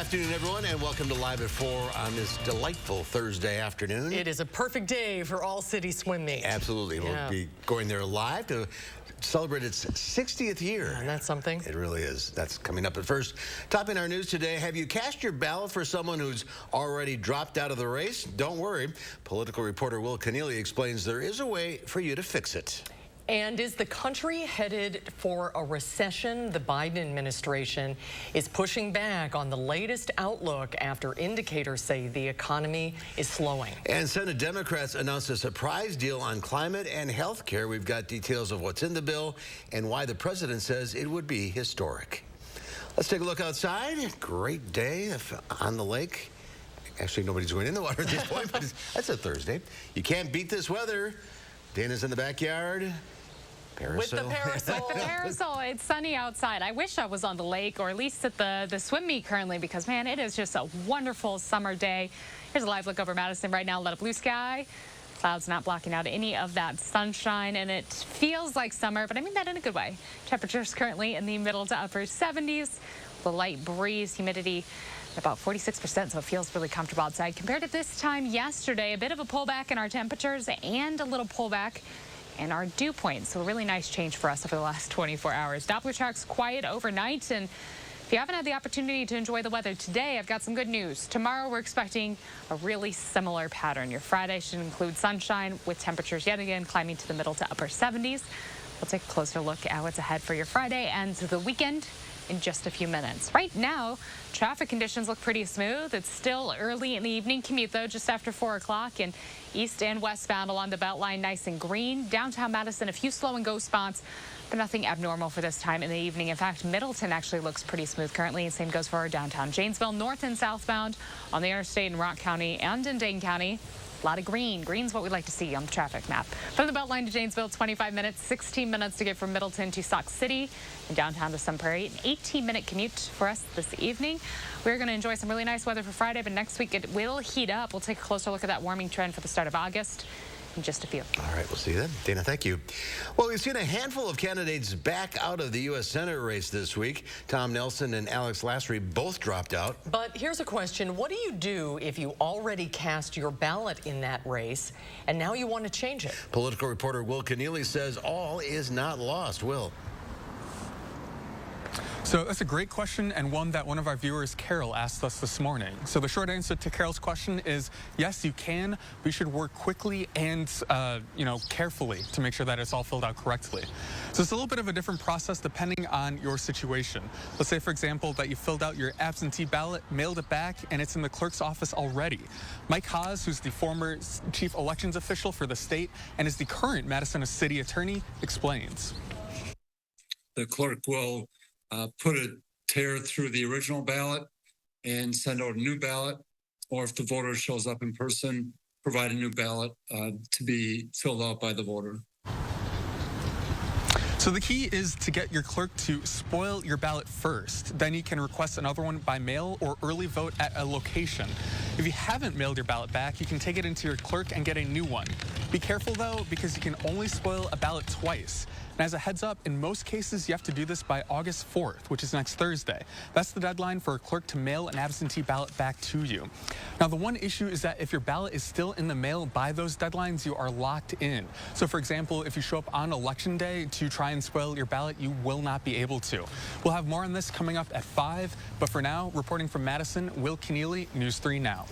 afternoon, everyone, and welcome to Live at 4 on this delightful Thursday afternoon. It is a perfect day for All City Swim Meet. Absolutely. We'll be going there live to celebrate its 60th year. And that's something. It really is. That's coming up at first. Topping our news today, have you cast your ballot for someone who's already dropped out of the race? Don't worry. Political reporter Will Keneally explains there is a way for you to fix it. And is the country headed for a recession? The Biden administration is pushing back on the latest outlook after indicators say the economy is slowing. And Senate Democrats announced a surprise deal on climate and health care. We've got details of what's in the bill and why the president says it would be historic. Let's take a look outside. Great day on the lake. Actually, nobody's going in the water at this point, but that's a Thursday. You can't beat this weather. Dana's in the backyard. Parasol. With the parasol. With the parasol. It's sunny outside. I wish I was on the lake or at least at the swim meet currently because, man, it is just a wonderful summer day. Here's a live look over Madison right now. A lot of blue sky. Clouds not blocking out any of that sunshine, and it feels like summer, but I mean that in a good way. Temperatures currently in the middle to upper 70s. The light breeze, humidity about 46%, so it feels really comfortable outside. Compared to this time yesterday, a bit of a pullback in our temperatures and a little pullback in our dew points. So a really nice change for us over the last 24 hours. Doppler tracks quiet overnight, and if you haven't had the opportunity to enjoy the weather today, I've got some good news. Tomorrow we're expecting a really similar pattern. Your Friday should include sunshine with temperatures yet again climbing to the middle to upper 70s. We'll take a closer look at what's ahead for your Friday and the weekend in just a few minutes. Right now, traffic conditions look pretty smooth. It's still early in the evening commute, though, just after 4 o'clock, and east and westbound along the Beltline nice and green. Downtown Madison, a few slow and go spots, but nothing abnormal for this time in the evening. In fact, Middleton actually looks pretty smooth currently, and same goes for our downtown Janesville. North and southbound on the interstate in Rock County and in Dane County. A lot of green. Green's what we'd like to see on the traffic map. From the Beltline to Janesville, 25 minutes, 16 minutes to get from Middleton to Sauk City and downtown to Sun Prairie. An 18-minute commute for us this evening. We're going to enjoy some really nice weather for Friday, but next week it will heat up. We'll take a closer look at that warming trend for the start of August in just a few. All right, we'll see you then. Dana, thank you. Well, we've seen a handful of candidates back out of the U.S. Senate race this week. Tom Nelson and Alex Lasry both dropped out. But here's a question. What do you do if you already cast your ballot in that race and now you want to change it? Political reporter Will Keneally says all is not lost. Will. So that's a great question, and one that one of our viewers, Carol, asked us this morning. So the short answer to Carol's question is yes, you can. But you should work quickly and carefully to make sure that it's all filled out correctly. So it's a little bit of a different process depending on your situation. Let's say, for example, that you filled out your absentee ballot, mailed it back, and it's in the clerk's office already. Mike Haas, who's the former chief elections official for the state and is the current Madison city attorney, explains. The clerk will put a tear through the original ballot and send out a new ballot, or if the voter shows up in person, provide a new ballot to be filled out by the voter. So the key is to get your clerk to spoil your ballot first. Then you can request another one by mail or early vote at a location. If you haven't mailed your ballot back, you can take it into your clerk and get a new one. Be careful, though, because you can only spoil a ballot twice. And as a heads up, in most cases, you have to do this by August 4th, which is next Thursday. That's the deadline for a clerk to mail an absentee ballot back to you. Now, the one issue is that if your ballot is still in the mail by those deadlines, you are locked in. So, for example, if you show up on Election Day to try and spoil your ballot, you will not be able to. We'll have more on this coming up at 5. But for now, reporting from Madison, Will Keneally, News 3 Now.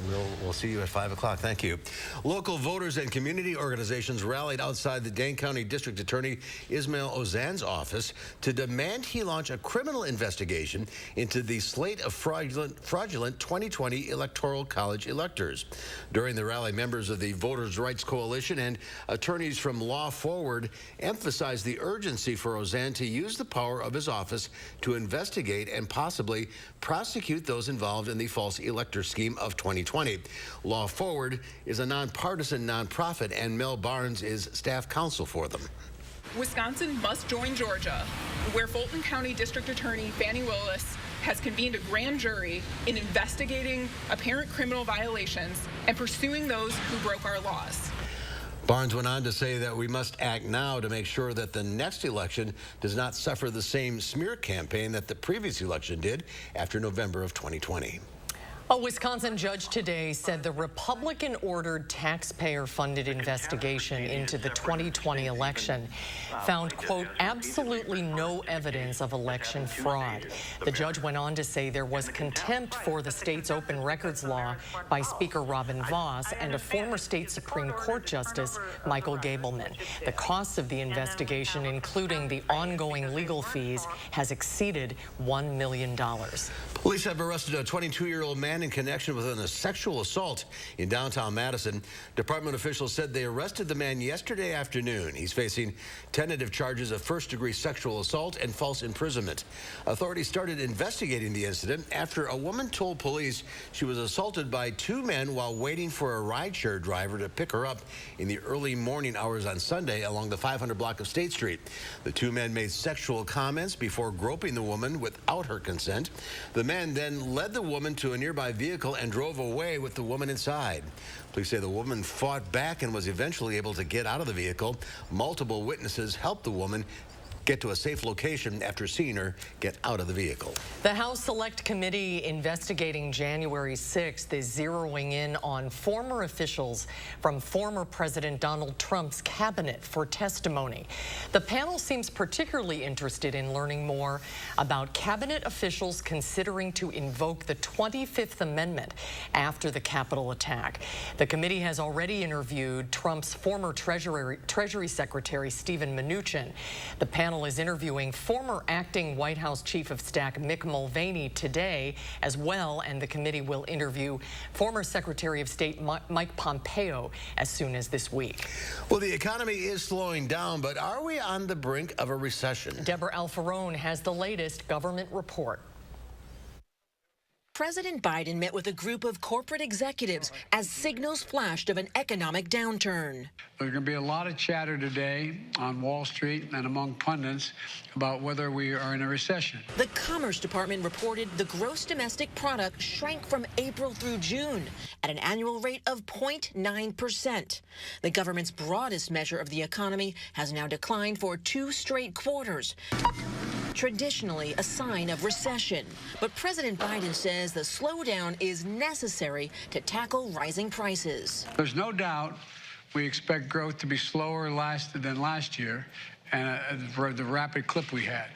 We'll see you at 5 o'clock. Thank you. Local voters and community organizations rallied outside the Dane County District Attorney Ismail Ozan's office to demand he launch a criminal investigation into the slate of fraudulent 2020 Electoral College electors. During the rally, members of the Voters' Rights Coalition and attorneys from Law Forward emphasized the urgency for Ozan to use the power of his office to investigate and possibly prosecute those involved in the false elector scheme of 2020. Law Forward is a nonpartisan nonprofit, and Mel Barnes is staff counsel for them. Wisconsin must join Georgia, where Fulton County District Attorney Fannie Willis has convened a grand jury in investigating apparent criminal violations and pursuing those who broke our laws. Barnes went on to say that we must act now to make sure that the next election does not suffer the same smear campaign that the previous election did after November of 2020. A Wisconsin judge today said the Republican-ordered taxpayer-funded investigation into the 2020 election found, quote, absolutely no evidence of election fraud. The judge went on to say there was contempt for the state's open records law by Speaker Robin Vos and a former state Supreme Court Justice, Michael Gableman. The costs of the investigation, including the ongoing legal fees, has exceeded $1 million. Police have arrested a 22-year-old man in connection with a sexual assault in downtown Madison. Department officials said they arrested the man yesterday afternoon. He's facing tentative charges of first-degree sexual assault and false imprisonment. Authorities started investigating the incident after a woman told police she was assaulted by two men while waiting for a rideshare driver to pick her up in the early morning hours on Sunday along the 500 block of State Street. The two men made sexual comments before groping the woman without her consent. The man then led the woman to a nearby vehicle and drove away with the woman inside. Police say the woman fought back and was eventually able to get out of the vehicle. Multiple witnesses helped the woman get to a safe location after seeing her get out of the vehicle. The House Select Committee investigating January 6th is zeroing in on former officials from former President Donald Trump's cabinet for testimony. The panel seems particularly interested in learning more about cabinet officials considering to invoke the 25th Amendment after the Capitol attack. The committee has already interviewed Trump's former Treasury Secretary Steven Mnuchin. The panel is interviewing former acting White House Chief of Staff Mick Mulvaney today as well, and the committee will interview former Secretary of State Mike Pompeo as soon as this week. Well, the economy is slowing down, but are we on the brink of a recession? Deborah Alfarone has the latest government report. President Biden met with a group of corporate executives as signals flashed of an economic downturn. There's going to be a lot of chatter today on Wall Street and among pundits about whether we are in a recession. The Commerce Department reported the gross domestic product shrank from April through June at an annual rate of 0.9%. The government's broadest measure of the economy has now declined for 2 straight quarters. Traditionally a sign of recession. But President Biden says the slowdown is necessary to tackle rising prices. There's no doubt we expect growth to be slower than last year and for the rapid clip we had.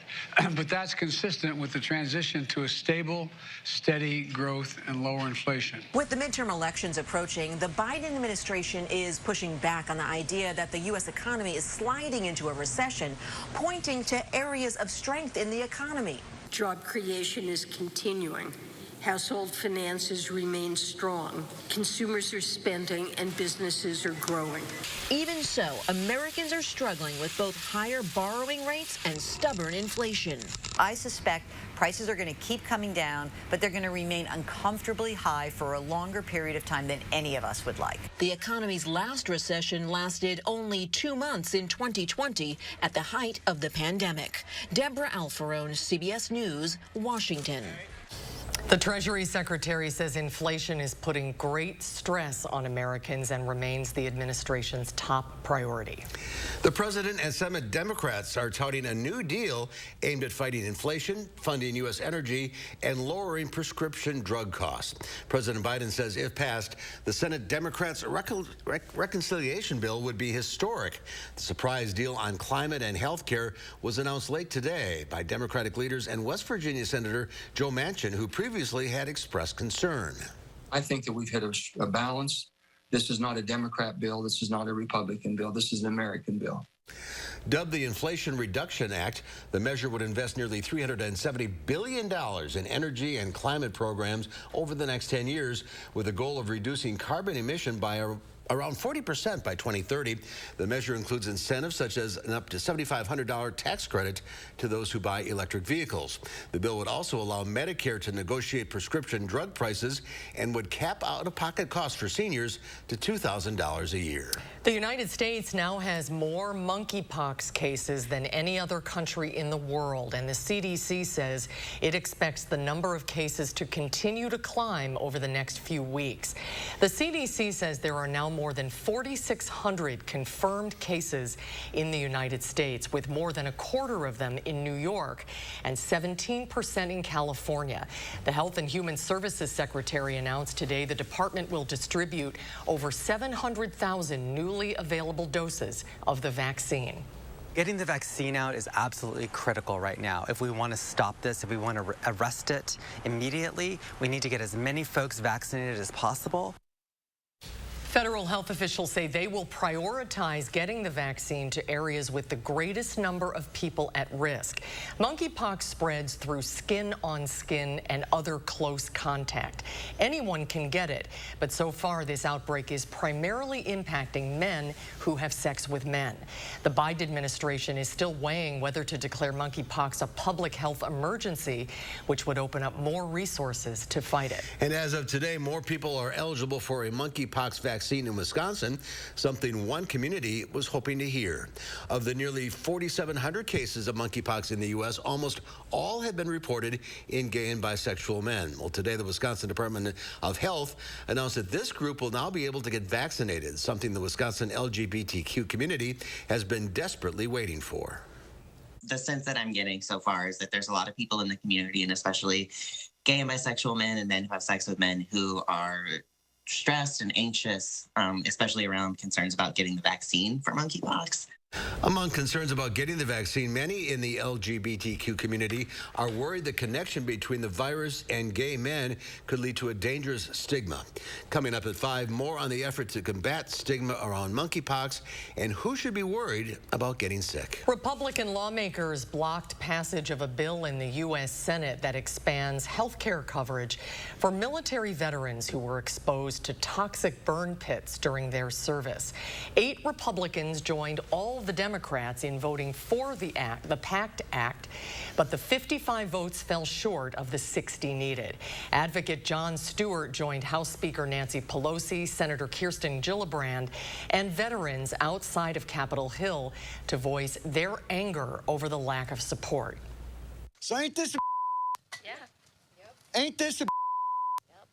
But that's consistent with the transition to a stable, steady growth and lower inflation. With the midterm elections approaching, the Biden administration is pushing back on the idea that the U.S. economy is sliding into a recession, pointing to areas of strength in the economy. Job creation is continuing. Household finances remain strong. Consumers are spending and businesses are growing. Even so, Americans are struggling with both higher borrowing rates and stubborn inflation. I suspect prices are going to keep coming down, but they're going to remain uncomfortably high for a longer period of time than any of us would like. The economy's last recession lasted only 2 months in 2020 at the height of the pandemic. Deborah Alfarone, CBS News, Washington. The Treasury Secretary says inflation is putting great stress on Americans and remains the administration's top priority. The president and Senate Democrats are touting a new deal aimed at fighting inflation, funding U.S. energy, and lowering prescription drug costs. President Biden says if passed, the Senate Democrats' reconciliation bill would be historic. The surprise deal on climate and health care was announced late today by Democratic leaders and West Virginia Senator Joe Manchin, who previously had expressed concern. I think that we've hit a balance. This is not a Democrat bill. This is not a Republican bill. This is an American bill. Dubbed the Inflation Reduction Act, the measure would invest nearly $370 billion in energy and climate programs over the next 10 years, with a goal of reducing carbon emission by around 40% by 2030. The measure includes incentives such as an up to $7,500 tax credit to those who buy electric vehicles. The bill would also allow Medicare to negotiate prescription drug prices and would cap out-of-pocket costs for seniors to $2,000 a year. The United States now has more monkeypox cases than any other country in the world, and the CDC says it expects the number of cases to continue to climb over the next few weeks. The CDC says there are now more than 4,600 confirmed cases in the United States, with more than a quarter of them in New York and 17% in California. The Health and Human Services Secretary announced today the department will distribute over 700,000 newly available doses of the vaccine. Getting the vaccine out is absolutely critical right now. If we want to stop this, if we want to arrest it immediately, we need to get as many folks vaccinated as possible. Federal health officials say they will prioritize getting the vaccine to areas with the greatest number of people at risk. Monkeypox spreads through skin on skin and other close contact. Anyone can get it, but so far this outbreak is primarily impacting men who have sex with men. The Biden administration is still weighing whether to declare monkeypox a public health emergency, which would open up more resources to fight it. And as of today, more people are eligible for a monkeypox vaccine in Wisconsin, something one community was hoping to hear. Of the nearly 4,700 cases of monkeypox in the U.S., almost all have been reported in gay and bisexual men. Well, today the Wisconsin Department of Health announced that this group will now be able to get vaccinated, something the Wisconsin LGBTQ community has been desperately waiting for. The sense that I'm getting so far is that there's a lot of people in the community, and especially gay and bisexual men and men who have sex with men, who are stressed and anxious, especially around concerns about getting the vaccine for monkeypox. Among concerns about getting the vaccine, many in the LGBTQ community are worried the connection between the virus and gay men could lead to a dangerous stigma. Coming up at 5, more on the effort to combat stigma around monkeypox and who should be worried about getting sick. Republican lawmakers blocked passage of a bill in the U.S. Senate that expands health care coverage for military veterans who were exposed to toxic burn pits during their service. 8 Republicans joined all the Democrats in voting for the PACT Act, but the 55 votes fell short of the 60 needed. Advocate Jon Stewart joined House Speaker Nancy Pelosi, Senator Kirsten Gillibrand, and veterans outside of Capitol Hill to voice their anger over the lack of support. So ain't this a Yeah. Yep. ain't this a Yep.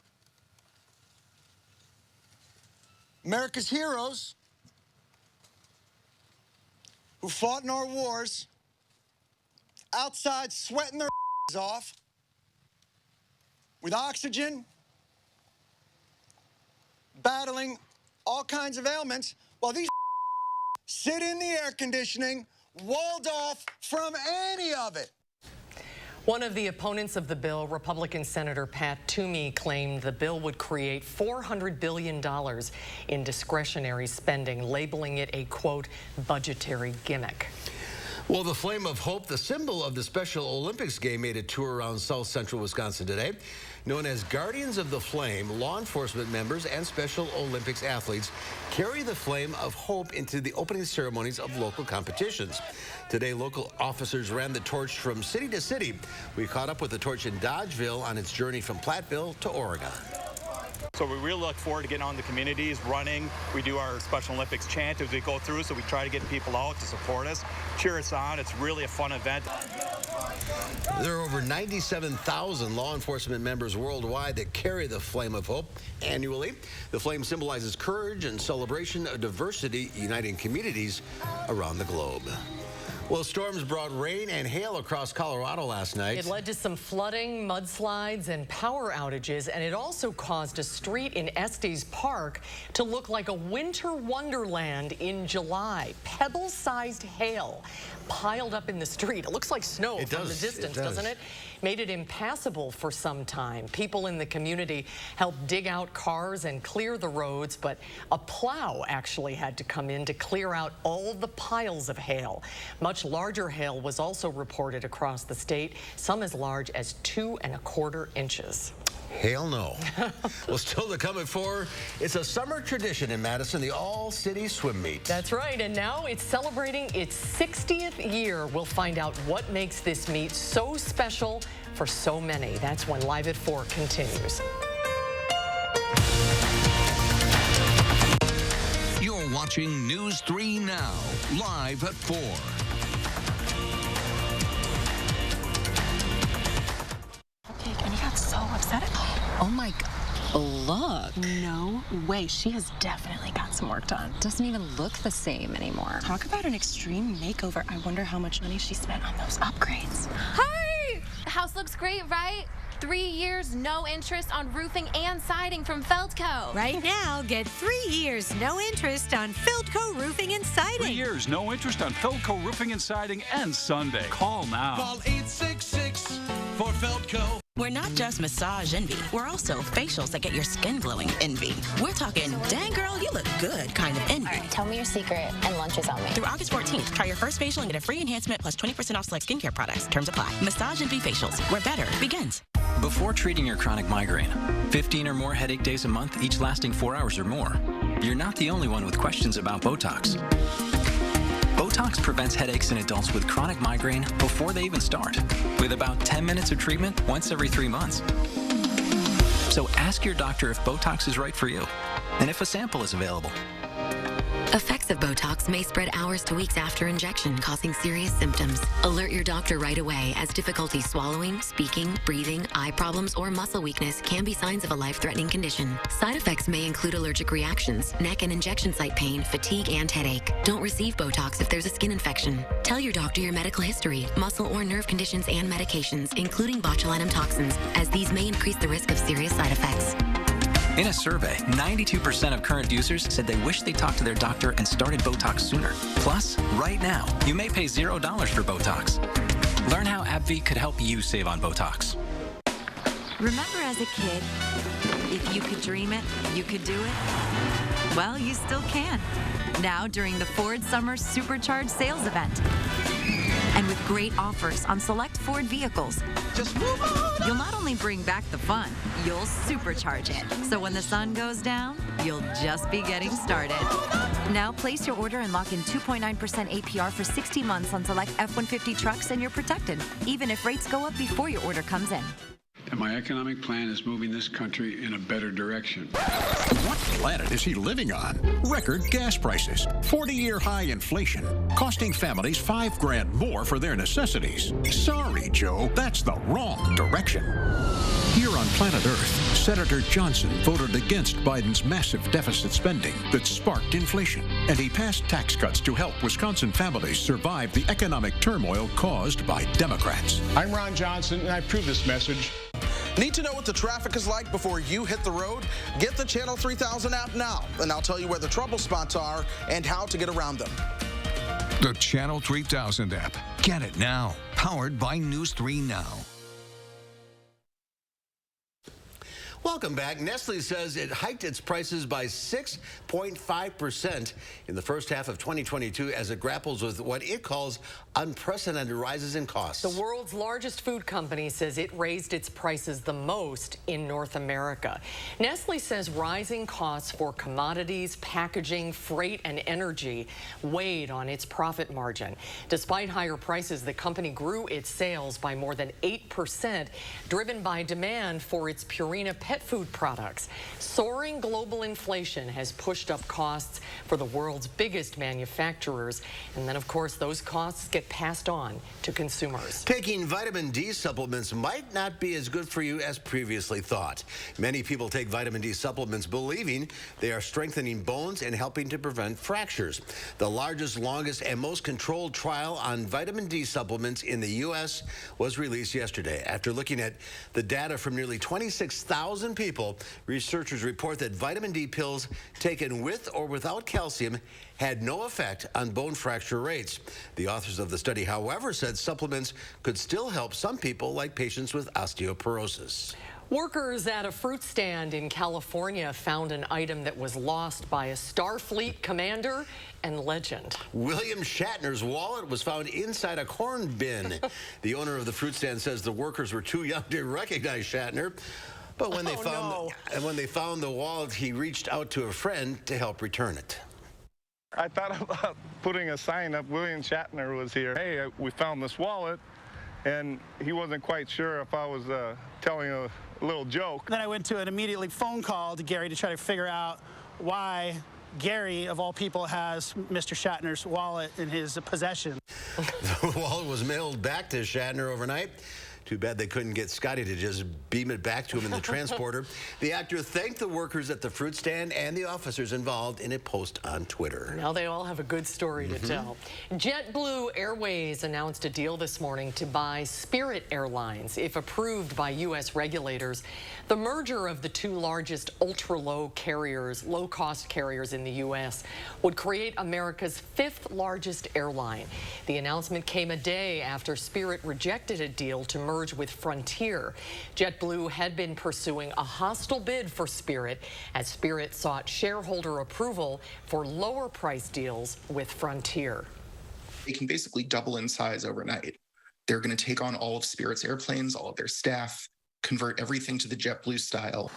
America's heroes who fought in our wars, outside sweating their off, with oxygen, battling all kinds of ailments, while these sit in the air conditioning, walled off from any of it. One of the opponents of the bill, Republican Senator Pat Toomey, claimed the bill would create $400 billion in discretionary spending, labeling it a, quote, budgetary gimmick. Well, the Flame of Hope, the symbol of the Special Olympics game, made a tour around south central Wisconsin today. Known as Guardians of the Flame, law enforcement members and Special Olympics athletes carry the Flame of Hope into the opening ceremonies of local competitions. Today, local officers ran the torch from city to city. We caught up with the torch in Dodgeville on its journey from Platteville to Oregon. So we really look forward to getting out in the communities, running. We do our Special Olympics chant as we go through, so we try to get people out to support us, cheer us on. It's really a fun event. There are over 97,000 law enforcement members worldwide that carry the Flame of Hope annually. The flame symbolizes courage and celebration of diversity, uniting communities around the globe. Well, storms brought rain and hail across Colorado last night. It led to some flooding, mudslides, and power outages, and it also caused a street in Estes Park to look like a winter wonderland in July. Pebble-sized hail piled up in the street. It looks like snow from the distance, doesn't it? Made it impassable for some time. People in the community helped dig out cars and clear the roads, but a plow actually had to come in to clear out all the piles of hail. Much larger hail was also reported across the state, some as large as 2¼ inches. Hail no. Well, still to come at 4, it's a summer tradition in Madison, the all-city swim meet. That's right, and now it's celebrating its 60th year. We'll find out what makes this meet so special for so many. That's when Live at 4 continues. You're watching News 3 Now, live at 4. And he got so upset. Oh my God. Look. No way. She has definitely got some work done. Doesn't even look the same anymore. Talk about an extreme makeover. I wonder how much money she spent on those upgrades. Hey! The house looks great, right? 3 years, no interest on roofing and siding from Feldco. Right now, get 3 years, no interest on Feldco Roofing and Siding. 3 years, no interest on Feldco Roofing and Siding and Sunday. Call now. Call 866 for Feldco. We're not just massage envy. We're also facials that get your skin glowing envy. We're talking, dang girl, you look good kind of envy. All right, tell me your secret and lunch is on me. Through August 14th, try your first facial and get a free enhancement plus 20% off select skincare products. Terms apply. Massage envy facials, where better begins. Before treating your chronic migraine, 15 or more headache days a month, each lasting 4 hours or more, you're not the only one with questions about BOTOX. BOTOX prevents headaches in adults with chronic migraine before they even start, with about 10 minutes of treatment once every 3 months. So ask your doctor if BOTOX is right for you, and if a sample is available. Effects of BOTOX may spread hours to weeks after injection, causing serious symptoms. Alert your doctor right away, as difficulty swallowing, speaking, breathing, eye problems, or muscle weakness can be signs of a life-threatening condition. Side effects may include allergic reactions, neck and injection site pain, fatigue, and headache. Don't receive BOTOX if there's a skin infection. Tell your doctor your medical history, muscle or nerve conditions, and medications, including botulinum toxins, as these may increase the risk of serious side effects. In a survey, 92% of current users said they wish they talked to their doctor and started BOTOX sooner. Plus, right now, you may pay $0 for BOTOX. Learn how AbbVie could help you save on BOTOX. Remember as a kid, if you could dream it, you could do it? Well, you still can. Now during the Ford Summer Supercharged Sales Event. And with great offers on select Ford vehicles, just move on. You'll not only bring back the fun, you'll supercharge it. So when the sun goes down, you'll just be getting started. Now place your order and lock in 2.9% APR for 60 months on select F-150 trucks, and you're protected, even if rates go up before your order comes in. And my economic plan is moving this country in a better direction. What planet is he living on? Record gas prices, 40-year high inflation, costing families $5 grand more for their necessities. Sorry, Joe, that's the wrong direction. Here on planet Earth, Senator Johnson voted against Biden's massive deficit spending that sparked inflation, and he passed tax cuts to help Wisconsin families survive the economic turmoil caused by Democrats. I'm Ron Johnson, and I approve this message. Need to know what the traffic is like before you hit the road? Get the Channel 3000 app now, and I'll tell you where the trouble spots are and how to get around them. The Channel 3000 app. Get it now. Powered by News 3 Now. Welcome back. Nestle says it hiked its prices by 6.5% in the first half of 2022 as it grapples with what it calls unprecedented rises in costs. The world's largest food company says it raised its prices the most in North America. Nestle says rising costs for commodities, packaging, freight, and energy weighed on its profit margin. Despite higher prices, the company grew its sales by more than 8%, driven by demand for its Purina pet food products. Soaring global inflation has pushed up costs for the world's biggest manufacturers, and then of course those costs get passed on to consumers. Taking vitamin D supplements might not be as good for you as previously thought. Many people take vitamin D supplements believing they are strengthening bones and helping to prevent fractures. The largest, longest, and most controlled trial on vitamin D supplements in the U.S. was released yesterday. After looking at the data from nearly 26,000 people, researchers report that vitamin D pills taken with or without calcium had no effect on bone fracture rates. The authors of the study, however, said supplements could still help some people, like patients with osteoporosis. Workers at a fruit stand in California found an item that was lost by a Starfleet commander and legend. William Shatner's wallet was found inside a corn bin. The owner of the fruit stand says the workers were too young to recognize Shatner. But when they found the wallet, he reached out to a friend to help return it. I thought about putting a sign up, William Shatner was here. Hey, we found this wallet, and he wasn't quite sure if I was telling a little joke. Then I went to an immediately phone call to Gary to try to figure out why Gary, of all people, has Mr. Shatner's wallet in his possession. The wallet was mailed back to Shatner overnight. Too bad they couldn't get Scotty to just beam it back to him in the transporter. The actor thanked the workers at the fruit stand and the officers involved in a post on Twitter. Now they all have a good story to tell. JetBlue Airways announced a deal this morning to buy Spirit Airlines. If approved by U.S. regulators, the merger of the two largest ultra-low carriers, low-cost carriers in the U.S. would create America's fifth largest airline. The announcement came a day after Spirit rejected a deal to merge with Frontier. JetBlue had been pursuing a hostile bid for Spirit as Spirit sought shareholder approval for lower price deals with Frontier. They can basically double in size overnight. They're going to take on all of Spirit's airplanes, all of their staff, convert everything to the JetBlue style.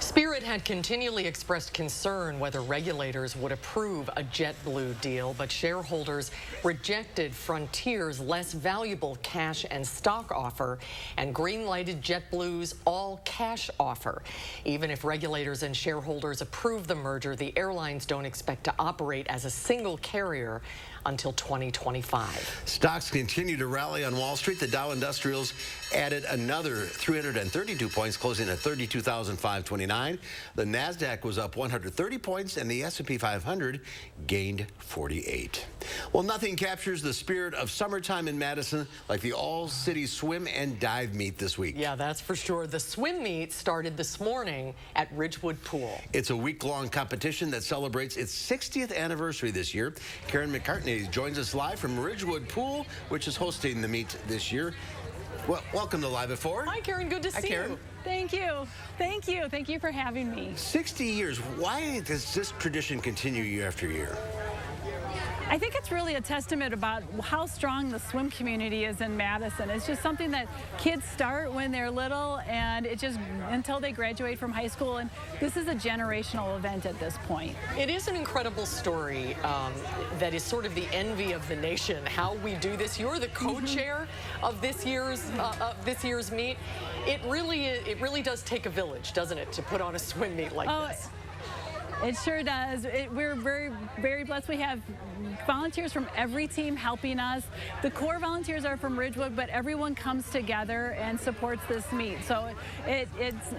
Spirit had continually expressed concern whether regulators would approve a JetBlue deal, but shareholders rejected Frontier's less valuable cash and stock offer and green-lighted JetBlue's all-cash offer. Even if regulators and shareholders approve the merger, the airlines don't expect to operate as a single carrier until 2025. Stocks continue to rally on Wall Street. The Dow Industrials added another 332 points, closing at 32,529. The Nasdaq was up 130 points, and the S&P 500 gained 48. Well, nothing captures the spirit of summertime in Madison like the all-city swim and dive meet this week. Yeah, that's for sure. The swim meet started this morning at Ridgewood Pool. It's a week-long competition that celebrates its 60th anniversary this year. Karen McCartney joins us live from Ridgewood Pool, which is hosting the meet this year. Well, welcome to Live at 4. Hi, Karen. Good to see you. Thank you. Thank you. Thank you for having me. 60 years. Why does this tradition continue year after year? I think it's really a testament about how strong the swim community is in Madison. It's just something that kids start when they're little, and it just until they graduate from high school, and this is a generational event at this point. It is an incredible story that is sort of the envy of the nation, how we do this. You're the co-chair of this year's meet. It really does take a village, doesn't it, to put on a swim meet like this? It sure does. We're very, very blessed. We have volunteers from every team helping us. The core volunteers are from Ridgewood, but everyone comes together and supports this meet. So it's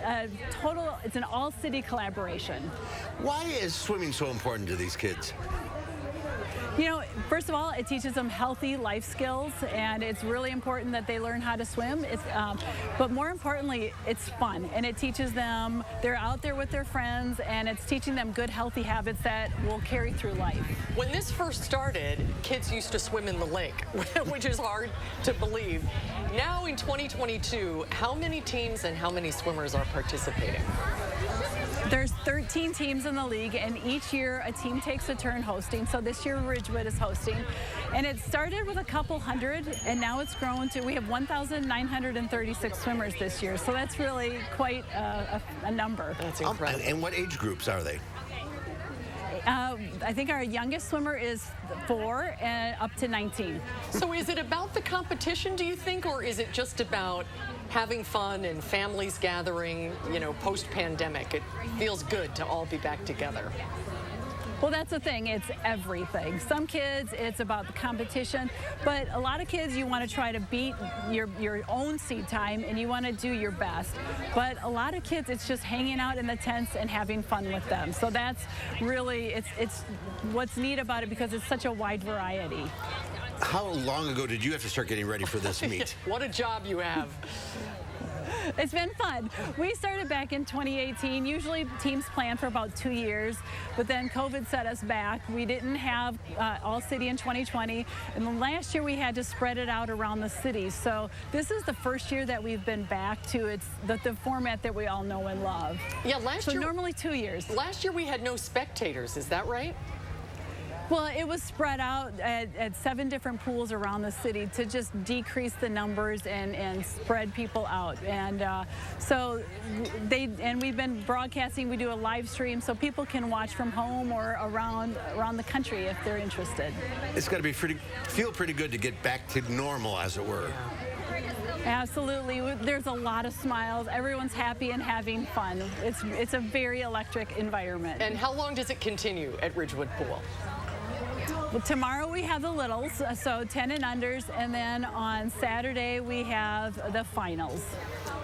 an all-city collaboration. Why is swimming so important to these kids? You know, first of all, it teaches them healthy life skills, and it's really important that they learn how to swim. But more importantly, it's fun, and it teaches them, they're out there with their friends, and it's teaching them good, healthy habits that will carry through life. When this first started, kids used to swim in the lake, which is hard to believe. Now in 2022, how many teams and how many swimmers are participating? There's 13 teams in the league, and each year a team takes a turn hosting. So this year Ridgewood is hosting, and it started with a couple hundred, and now it's grown to, we have 1,936 swimmers this year. So that's really quite a number. That's incredible. And what age groups are they? I think our youngest swimmer is 4 and up to 19. So is it about the competition, do you think, or is it just about having fun and families gathering, you know, post-pandemic? It feels good to all be back together. Well, that's the thing. It's everything. Some kids, it's about the competition, but a lot of kids, you want to try to beat your own seat time, and you want to do your best. But a lot of kids, it's just hanging out in the tents and having fun with them. So that's really, it's what's neat about it, because it's such a wide variety. How long ago did you have to start getting ready for this meet? What a job you have. It's been fun. We started back in 2018. Usually teams plan for about 2 years, but then COVID set us back. We didn't have all city in 2020, and then last year we had to spread it out around the city. So this is the first year that we've been back to the format that we all know and love. Yeah, last year. So normally 2 years. Last year we had no spectators, is that right? Well, it was spread out at 7 different pools around the city to just decrease the numbers and spread people out. And we've been broadcasting. We do a live stream so people can watch from home or around the country if they're interested. It's got to feel pretty good to get back to normal, as it were. Absolutely. There's a lot of smiles. Everyone's happy and having fun. It's a very electric environment. And how long does it continue at Ridgewood Pool? Well, tomorrow we have the littles, so 10 and unders, and then on Saturday we have the finals.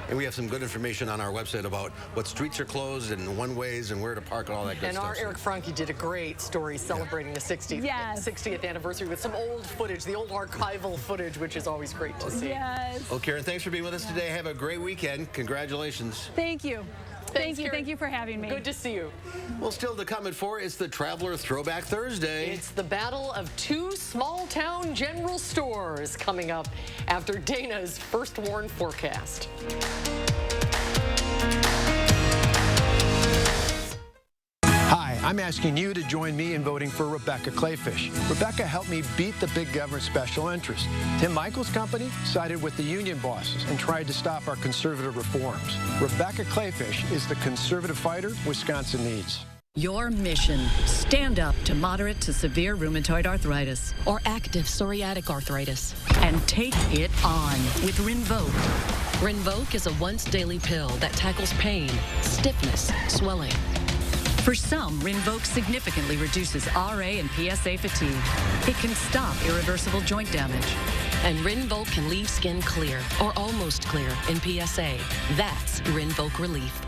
And we have some good information on our website about what streets are closed and one-ways and where to park and all that good and stuff. And our Eric Franke did a great story celebrating the 60th anniversary with some old footage, the old archival footage, which is always great to see. Yes. Well, Karen, thanks for being with us today. Have a great weekend. Congratulations. Thank you. Thank you for having me. Good to see you. Well, still to come at 4, it's the Traveler Throwback Thursday. It's the battle of 2 small-town general stores coming up after Dana's first warn forecast. Hi, I'm asking you to join me in voting for Rebecca Clayfish. Rebecca helped me beat the big government special interest. Tim Michael's company sided with the union bosses and tried to stop our conservative reforms. Rebecca Clayfish is the conservative fighter Wisconsin needs. Your mission, stand up to moderate to severe rheumatoid arthritis or active psoriatic arthritis and take it on with Rinvoq. Rinvoq is a once-daily pill that tackles pain, stiffness, swelling. For some, Rinvoq significantly reduces RA and PSA fatigue. It can stop irreversible joint damage. And Rinvoq can leave skin clear or almost clear in PSA. That's Rinvoq relief.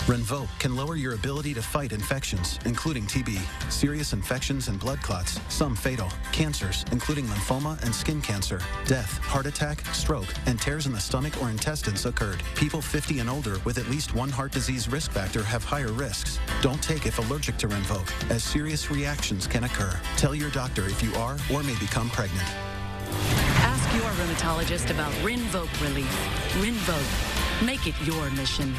Rinvoq can lower your ability to fight infections, including TB, serious infections and blood clots, some fatal, cancers, including lymphoma and skin cancer, death, heart attack, stroke, and tears in the stomach or intestines occurred. People 50 and older with at least one heart disease risk factor have higher risks. Don't take if allergic to Rinvoq, as serious reactions can occur. Tell your doctor if you are or may become pregnant. Ask your rheumatologist about Rinvoq relief. Rinvoq. Make it your mission.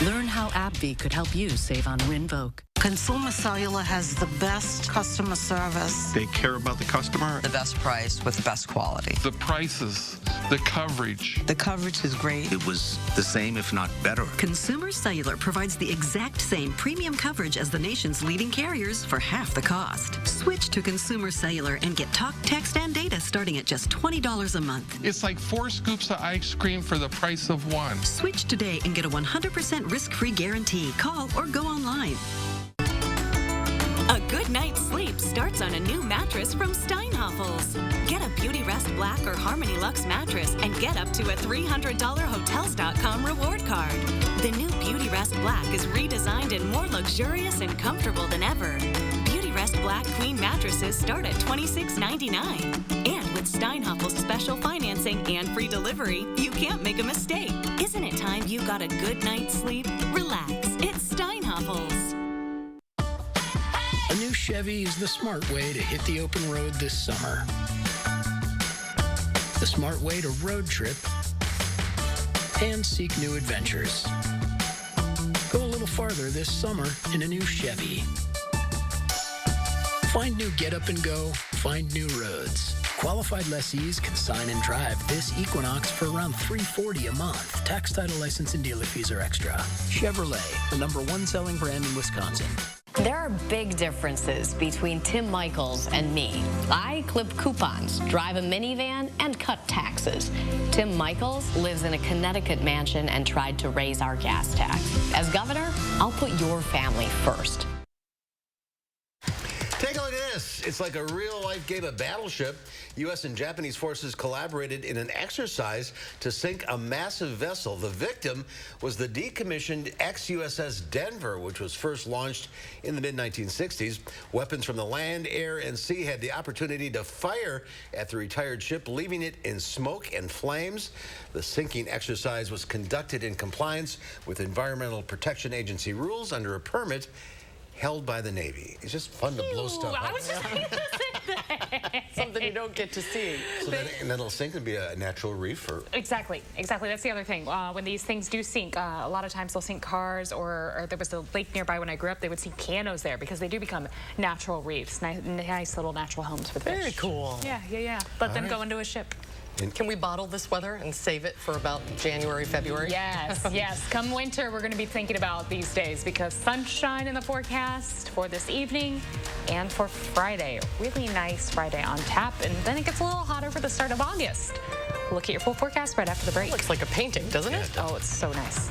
Learn how AbbVie could help you save on Rinvoq. Consumer Cellular has the best customer service. They care about the customer. The best price with the best quality. The prices, the coverage. The coverage is great. It was the same, if not better. Consumer Cellular provides the exact same premium coverage as the nation's leading carriers for half the cost. Switch to Consumer Cellular and get talk, text, and data starting at just $20 a month. It's like 4 scoops of ice cream for the price of 1. Switch today and get a 100% risk-free guarantee. Call or go online. A good night's sleep starts on a new mattress from Steinhafels. Get a Beauty Rest Black or Harmony Luxe mattress and get up to a $300 Hotels.com reward card. The new Beauty Rest Black is redesigned and more luxurious and comfortable than ever. Beauty Rest Black Queen mattresses start at $26.99. And with Steinhafels special financing and free delivery, you can't make a mistake. Isn't it time you got a good night's sleep? Relax. It's Steinhafels. A new Chevy is the smart way to hit the open road this summer. The smart way to road trip and seek new adventures. Go a little farther this summer in a new Chevy. Find new get up and go, find new roads. Qualified lessees can sign and drive this Equinox for around $340 a month. Tax, title, license, and dealer fees are extra. Chevrolet, the #1 selling brand in Wisconsin. There are big differences between Tim Michaels and me. I clip coupons, drive a minivan, and cut taxes. Tim Michaels lives in a Connecticut mansion and tried to raise our gas tax. As governor, I'll put your family first. Take a look at this. It's like a real-life game of Battleship. U.S. and Japanese forces collaborated in an exercise to sink a massive vessel. The victim was the decommissioned ex-USS Denver, which was first launched in the mid-1960s. Weapons from the land, air, and sea had the opportunity to fire at the retired ship, leaving it in smoke and flames. The sinking exercise was conducted in compliance with Environmental Protection Agency rules under a permit held by the Navy. It's just fun to blow stuff up. I was just going to say that. Something you don't get to see. So then it'll sink and be a natural reef? Or? Exactly. That's the other thing. When these things do sink, a lot of times they'll sink cars, or there was a lake nearby when I grew up, they would sink canoes there because they do become natural reefs. Nice little natural homes for the fish. Very cool. Yeah. Let them go into a ship. Can we bottle this weather and save it for about January, February? Yes. Come winter, we're going to be thinking about these days because sunshine in the forecast for this evening and for Friday. Really nice Friday on tap, and then it gets a little hotter for the start of August. Look at your full forecast right after the break. Looks like a painting, doesn't it? Oh, it's so nice.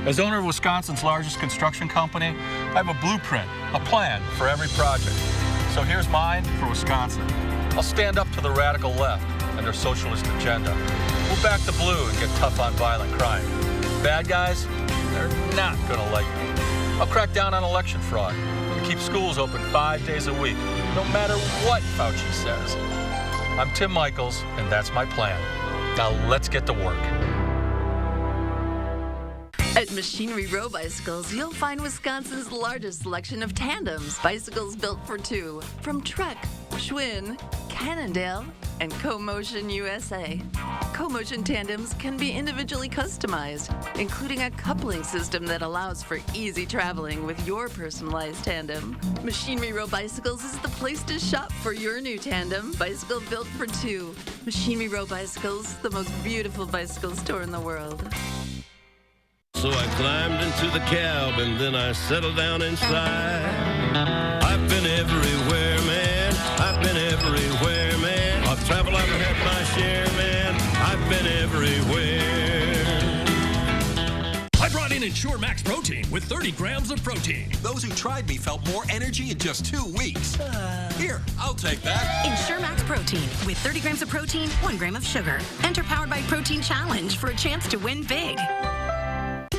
As owner of Wisconsin's largest construction company, I have a blueprint, a plan for every project. So here's mine for Wisconsin. I'll stand up to the radical left and their socialist agenda. We'll back the blue and get tough on violent crime. Bad guys, they're not gonna like me. I'll crack down on election fraud and keep schools open 5 days a week, no matter what Fauci says. I'm Tim Michaels, and that's my plan. Now let's get to work. At Machinery Row Bicycles, you'll find Wisconsin's largest selection of tandems, bicycles built for two, from Trek, Schwinn, Cannondale, and CoMotion USA. CoMotion tandems can be individually customized, including a coupling system that allows for easy traveling with your personalized tandem. Machinery Row Bicycles is the place to shop for your new tandem, bicycle built for two. Machinery Row Bicycles, the most beautiful bicycle store in the world. So I climbed into the cab and then I settled down inside. I've been everywhere, man. I've been everywhere, man. I've traveled, I've had my share, man. I've been everywhere. I brought in Ensure Max Protein with 30 grams of protein. Those who tried me felt more energy in just 2 weeks. Here, I'll take that. Ensure Max Protein with 30 grams of protein, 1 gram of sugar. Enter Powered by Protein Challenge for a chance to win big.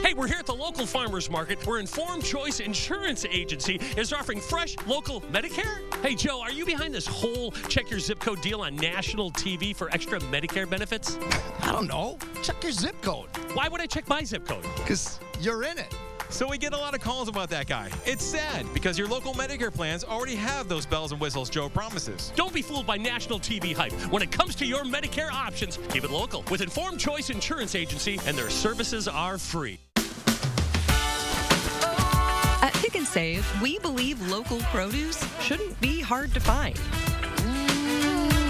Hey, we're here at the local farmers market where Informed Choice Insurance Agency is offering fresh local Medicare. Hey, Joe, are you behind this whole check your zip code deal on national TV for extra Medicare benefits? I don't know. Check your zip code. Why would I check my zip code? Because you're in it. So we get a lot of calls about that guy. It's sad because your local Medicare plans already have those bells and whistles Joe promises. Don't be fooled by national TV hype. When it comes to your Medicare options, keep it local with Informed Choice Insurance Agency, and their services are free. At Pick and Save, we believe local produce shouldn't be hard to find.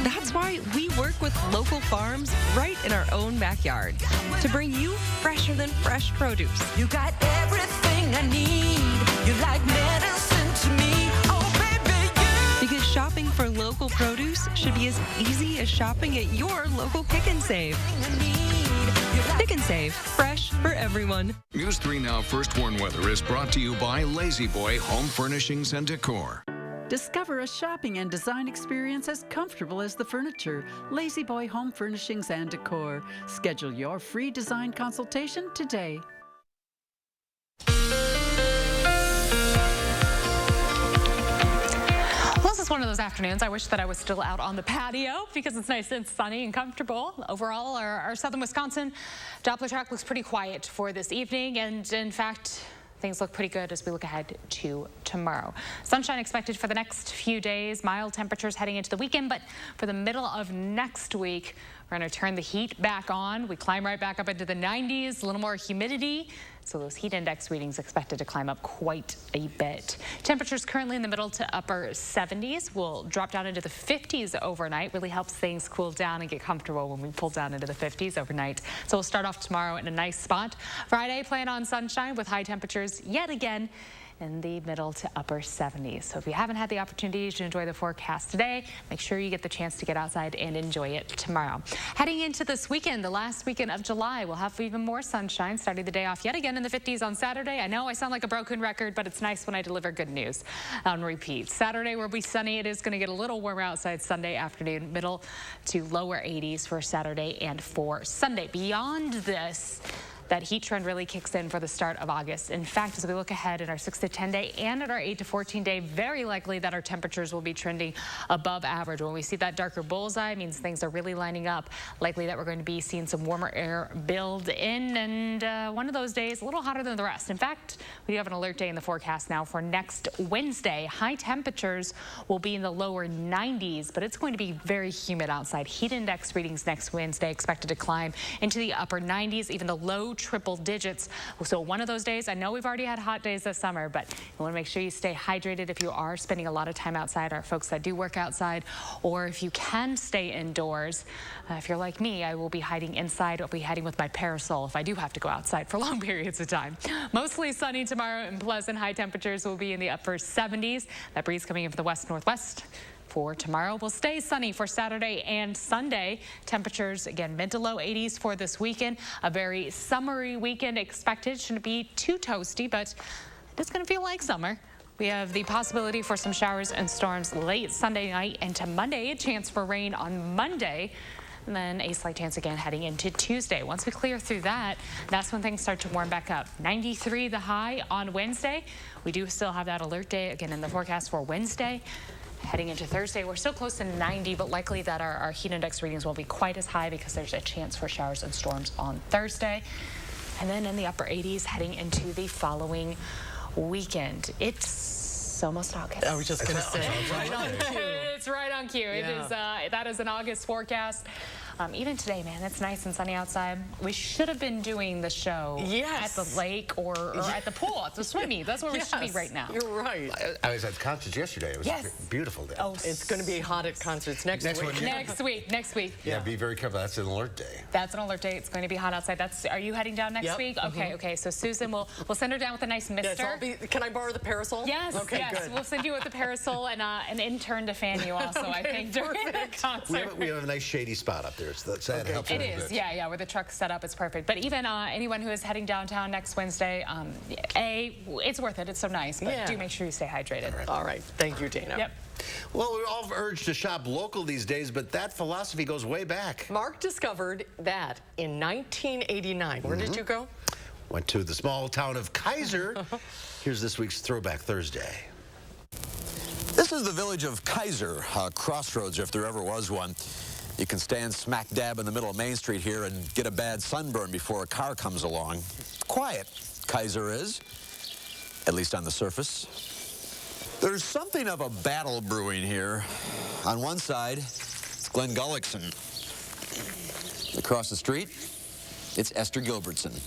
That's why we work with local farms right in our own backyard to bring you fresher than fresh produce. You got everything I need. You're like medicine to me. Oh, baby, you. Because shopping for local produce should be as easy as shopping at your local Pick and Save. Pick and Save, fresh for everyone. News 3 Now First Warn Weather is brought to you by Lazy Boy Home Furnishings and Decor. Discover a shopping and design experience as comfortable as the furniture. Lazy Boy Home Furnishings and Decor. Schedule your free design consultation today. This is one of those afternoons I wish that I was still out on the patio because it's nice and sunny and comfortable. Overall, our southern Wisconsin Doppler track looks pretty quiet for this evening, and in fact, things look pretty good as we look ahead to tomorrow. Sunshine expected for the next few days, mild temperatures heading into the weekend, but for the middle of next week, we're going to turn the heat back on. We climb right back up into the 90s, a little more humidity. So those heat index readings expected to climb up quite a bit. Temperatures currently in the middle to upper 70s will drop down into the 50s overnight. Really helps things cool down and get comfortable when we pull down into the 50s overnight. So we'll start off tomorrow in a nice spot. Friday, plan on sunshine with high temperatures yet again in the middle to upper 70s. So if you haven't had the opportunity to enjoy the forecast today, make sure you get the chance to get outside and enjoy it tomorrow. Heading into this weekend, the last weekend of July, we'll have even more sunshine, starting the day off yet again in the 50s on Saturday. I know I sound like a broken record, but it's nice when I deliver good news on repeat. Saturday will be sunny. It is going to get a little warmer outside Sunday afternoon, middle to lower 80s for Saturday and for Sunday. Beyond this, that heat trend really kicks in for the start of August. In fact, as we look ahead at our 6 to 10 day and at our 8 to 14 day, very likely that our temperatures will be trending above average. When we see that darker bullseye, it means things are really lining up. Likely that we're going to be seeing some warmer air build in, and one of those days a little hotter than the rest. In fact, we have an alert day in the forecast now for next Wednesday. High temperatures will be in the lower 90s, but it's going to be very humid outside. Heat index readings next Wednesday expected to climb into the upper 90s, even the low triple digits. So one of those days, I know we've already had hot days this summer, but you want to make sure you stay hydrated if you are spending a lot of time outside, our folks that do work outside, or if you can stay indoors. If you're like me, I will be hiding inside. I'll be hiding with my parasol if I do have to go outside for long periods of time. Mostly sunny tomorrow and pleasant. High temperatures will be in the upper 70s. That breeze coming in from the west-northwest. for tomorrow. We'll stay sunny for Saturday and Sunday. Temperatures, again, mid to low 80s for this weekend. A very summery weekend expected. Shouldn't be too toasty, but it's going to feel like summer. We have the possibility for some showers and storms late Sunday night into Monday. A chance for rain on Monday. And then a slight chance again heading into Tuesday. Once we clear through that, that's when things start to warm back up. 93 the high on Wednesday. We do still have that alert day again in the forecast for Wednesday. Heading into Thursday, we're still close to 90, but likely that our heat index readings won't be quite as high because there's a chance for showers and storms on Thursday. And then in the upper 80s heading into the following weekend. It's almost August. I was just going to say. Right on cue. It's right on cue. It is, that is an August forecast. Even today, man, it's nice and sunny outside. We should have been doing the show at the lake or at the pool, at the swim meet. That's where we should be right now. You're right. I was at concerts yesterday. It was a beautiful day. Oh, it's going to be hot at concerts next week. Next week. Yeah, be very careful. That's an alert day. That's an alert day. It's going to be hot outside. Are you heading down next week? Okay. So Susan, we'll send her down with a nice mister. Can I borrow the parasol? Yes. Okay, good. We'll send you with the parasol and an intern to fan you also, I think, during the concert. We have a nice shady spot up there, so that helps. It is, yeah, where the truck's set up, it's perfect. But even anyone who is heading downtown next Wednesday, it's worth it. It's so nice, but do make sure you stay hydrated. All right. Thank you, Dana. Yep. Well, we're all urged to shop local these days, but that philosophy goes way back. Mark discovered that in 1989. Where did you go? Went to the small town of Kaiser. Here's this week's Throwback Thursday. This is the village of Kaiser, a crossroads if there ever was one. You can stand smack dab in the middle of Main Street here and get a bad sunburn before a car comes along. Quiet, Kaiser is, at least on the surface. There's something of a battle brewing here. On one side, it's Glenn Gullickson. Across the street, it's Esther Gilbertson.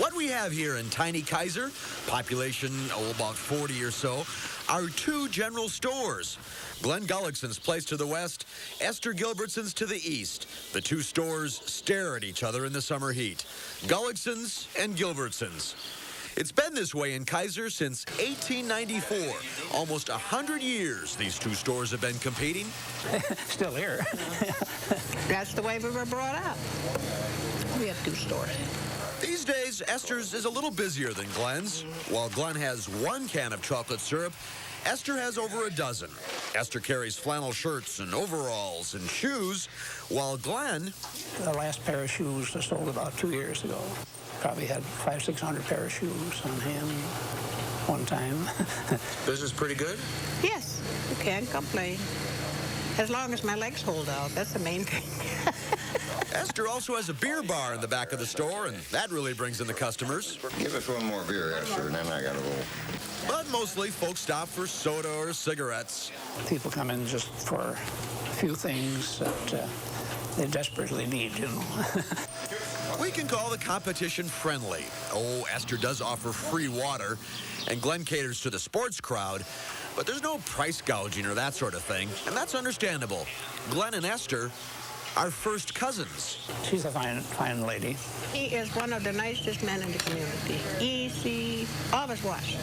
What we have here in tiny Kaiser, population about 40 or so, are two general stores. Glenn Gullickson's place to the west, Esther Gilbertson's to the east. The two stores stare at each other in the summer heat. Gullickson's and Gilbertson's. It's been this way in Kaiser since 1894. Almost 100 years these two stores have been competing. Still here. That's the way we were brought up. We have two stores. These days, Esther's is a little busier than Glenn's. While Glenn has one can of chocolate syrup, Esther has over a dozen. Esther carries flannel shirts and overalls and shoes, while Glenn... The last pair of shoes was sold about 2 years ago. Probably had 500-600 pair of shoes on hand one time. Business pretty good? Yes, you can't complain. As long as my legs hold out, that's the main thing. Esther also has a beer bar in the back of the store, and that really brings in the customers. Give us one more beer, Esther, and then I gotta go. But mostly, folks stop for soda or cigarettes. People come in just for a few things that they desperately need, you know. We can call the competition friendly. Oh, Esther does offer free water, and Glenn caters to the sports crowd, but there's no price gouging or that sort of thing, and that's understandable. Glenn and Esther are first cousins. She's a fine lady. He is one of the nicest men in the community. Easy, always was.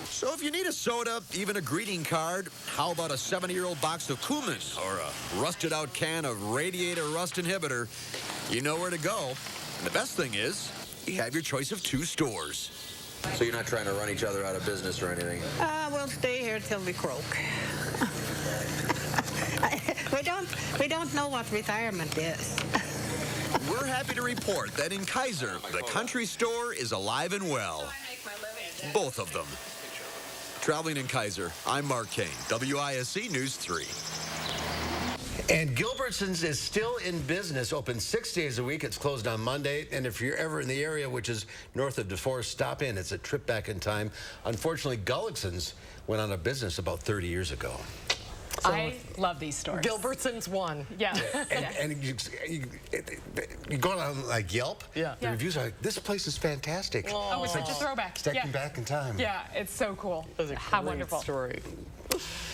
So if you need a soda, even a greeting card, how about a 70-year-old box of Kuhlman or a rusted-out can of Radiator Rust Inhibitor? You know where to go. And the best thing is, you have your choice of two stores. So you're not trying to run each other out of business or anything? We'll stay here till we croak. We don't know what retirement is. We're happy to report that in Kaiser, the country store is alive and well. Both of them. Traveling in Kaiser, I'm Mark Kane, WISC News 3. And Gilbertson's is still in business, open 6 days a week. It's closed on Monday. And if you're ever in the area, which is north of DeForest, stop in. It's a trip back in time. Unfortunately, Gullickson's went out of business about 30 years ago. So I love these stores. Gilbertson's won. Yeah. And you go on like Yelp, the reviews are like, this place is fantastic. Oh, it's such a throwback. Stepping back in time. Yeah, it's so cool. That was a How great wonderful. story.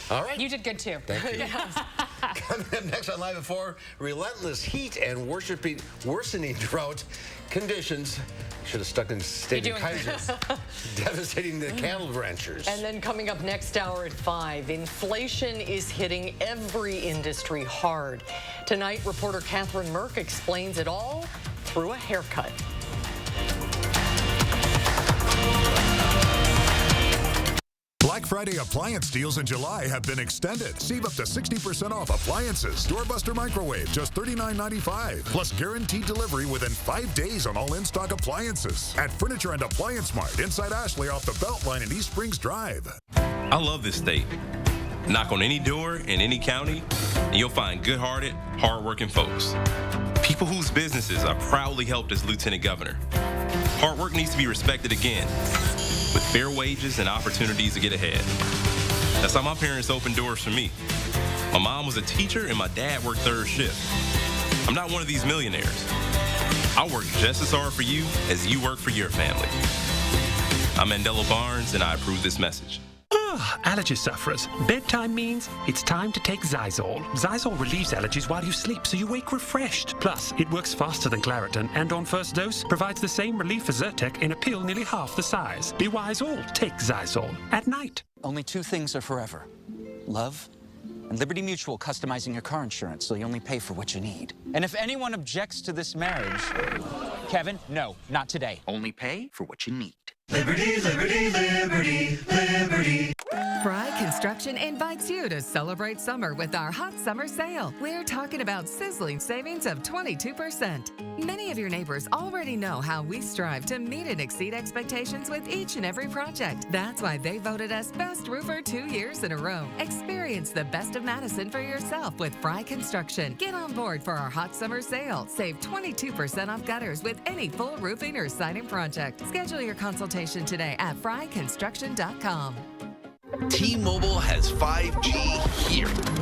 All right. You did good too. Thank you. Coming up next on Live at 4, relentless heat and worsening drought conditions. Should have stuck in State of Kaiser. Devastating the cattle ranchers. And then coming up next hour at 5, inflation is hitting every industry hard. Tonight, reporter Catherine Merck explains it all through a haircut. Black Friday appliance deals in July have been extended. Save up to 60% off appliances. Doorbuster microwave, just $39.95. Plus guaranteed delivery within 5 days on all in-stock appliances. At Furniture and Appliance Mart inside Ashley off the Beltline in East Springs Drive. I love this state. Knock on any door in any county, and you'll find good-hearted, hard-working folks. People whose businesses are proudly helped as Lieutenant Governor. Hard work needs to be respected again, with fair wages and opportunities to get ahead. That's how my parents opened doors for me. My mom was a teacher and my dad worked third shift. I'm not one of these millionaires. I work just as hard for you as you work for your family. I'm Mandela Barnes and I approve this message. Allergy sufferers. Bedtime means it's time to take Zysol. Zysol relieves allergies while you sleep, so you wake refreshed. Plus, it works faster than Claritin, and on first dose, provides the same relief as Zyrtec in a pill nearly half the size. Be wise all. Take Zysol at night. Only two things are forever: love and Liberty Mutual customizing your car insurance so you only pay for what you need. And if anyone objects to this marriage, Kevin, no, not today. Only pay for what you need. Liberty, liberty, liberty, liberty. Fry Construction invites you to celebrate summer with our hot summer sale. We're talking about sizzling savings of 22%. Many of your neighbors already know how we strive to meet and exceed expectations with each and every project. That's why they voted us Best Roofer 2 years in a row. Experience the best of Madison for yourself with Fry Construction. Get on board for our hot summer sale. Save 22% off gutters with any full roofing or siding project. Schedule your consultation today at fryconstruction.com. T-Mobile has 5G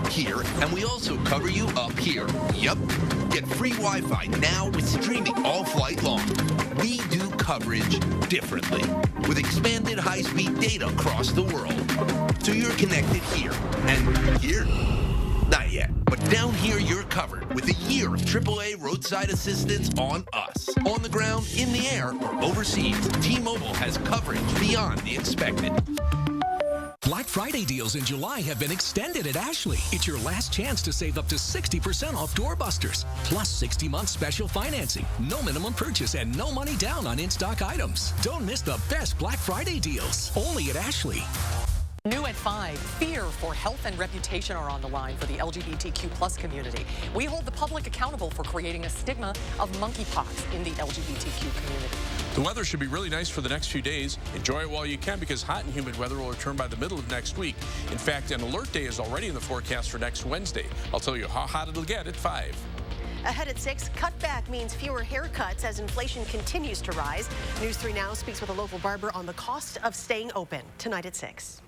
here, and we also cover you up here. Yup. Get free Wi-Fi now with streaming all flight long. We do coverage differently with expanded high-speed data across the world. So you're connected here, and here? Not yet. But down here, you're covered with a year of AAA roadside assistance on us. On the ground, in the air, or overseas, T-Mobile has coverage beyond the expected. Black Friday deals in July have been extended at Ashley. It's your last chance to save up to 60% off doorbusters, plus 60-month special financing, no minimum purchase, and no money down on in-stock items. Don't miss the best Black Friday deals, only at Ashley. New at 5, fear for health and reputation are on the line for the LGBTQ+ community. We hold the public accountable for creating a stigma of monkeypox in the LGBTQ community. The weather should be really nice for the next few days. Enjoy it while you can because hot and humid weather will return by the middle of next week. In fact, an alert day is already in the forecast for next Wednesday. I'll tell you how hot it'll get at 5. Ahead at 6, cutback means fewer haircuts as inflation continues to rise. News 3 Now speaks with a local barber on the cost of staying open. Tonight at 6.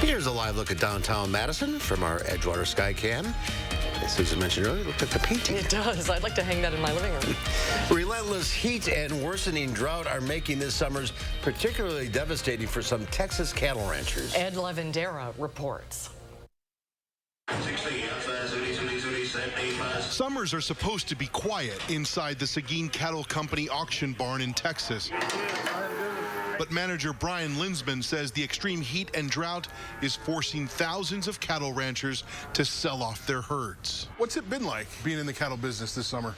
Here's a live look at downtown Madison from our Edgewater Skycam. As Susan mentioned earlier, look at the painting. It does. I'd like to hang that in my living room. Relentless heat and worsening drought are making this summer's particularly devastating for some Texas cattle ranchers. Ed Levendera reports. Summers are supposed to be quiet inside the Seguin Cattle Company auction barn in Texas. But manager Brian Linsman says the extreme heat and drought is forcing thousands of cattle ranchers to sell off their herds. What's it been like being in the cattle business this summer?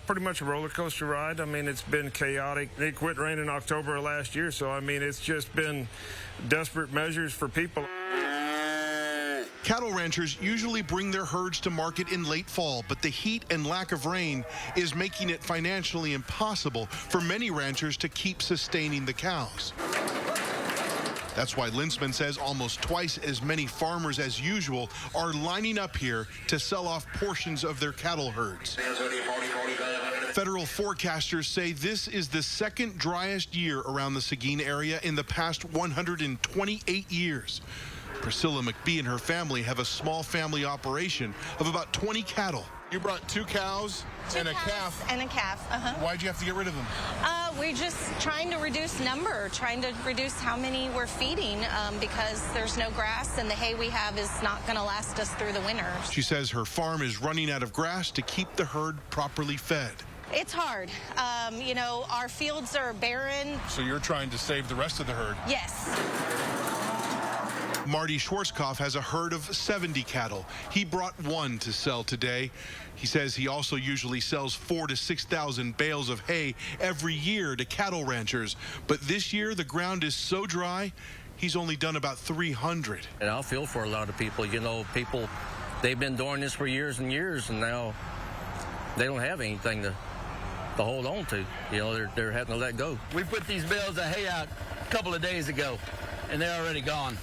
Pretty much a roller coaster ride. I mean, it's been chaotic. It quit raining in October of last year, so I mean, it's just been desperate measures for people. Cattle ranchers usually bring their herds to market in late fall, but the heat and lack of rain is making it financially impossible for many ranchers to keep sustaining the cows. That's why Linsman says almost twice as many farmers as usual are lining up here to sell off portions of their cattle herds. Federal forecasters say this is the second driest year around the Seguin area in the past 128 years. Priscilla McBee and her family have a small family operation of about 20 cattle. You brought 2 cows and a calf. And a calf, Why'd you have to get rid of them? We we just trying to reduce number, trying to reduce how many we're feeding because there's no grass and the hay we have is not going to last us through the winter. She says her farm is running out of grass to keep the herd properly fed. It's hard. You know, our fields are barren. So you're trying to save the rest of the herd? Yes. Marty Schwarzkopf has a herd of 70 cattle. He brought one to sell today. He says he also usually sells 4,000 to 6,000 bales of hay every year to cattle ranchers. But this year, the ground is so dry, he's only done about 300. And I feel for a lot of people. You know, people, they've been doing this for years and years, and now they don't have anything to hold on to. You know, they're having to let go. We put these bales of hay out a couple of days ago, and they're already gone.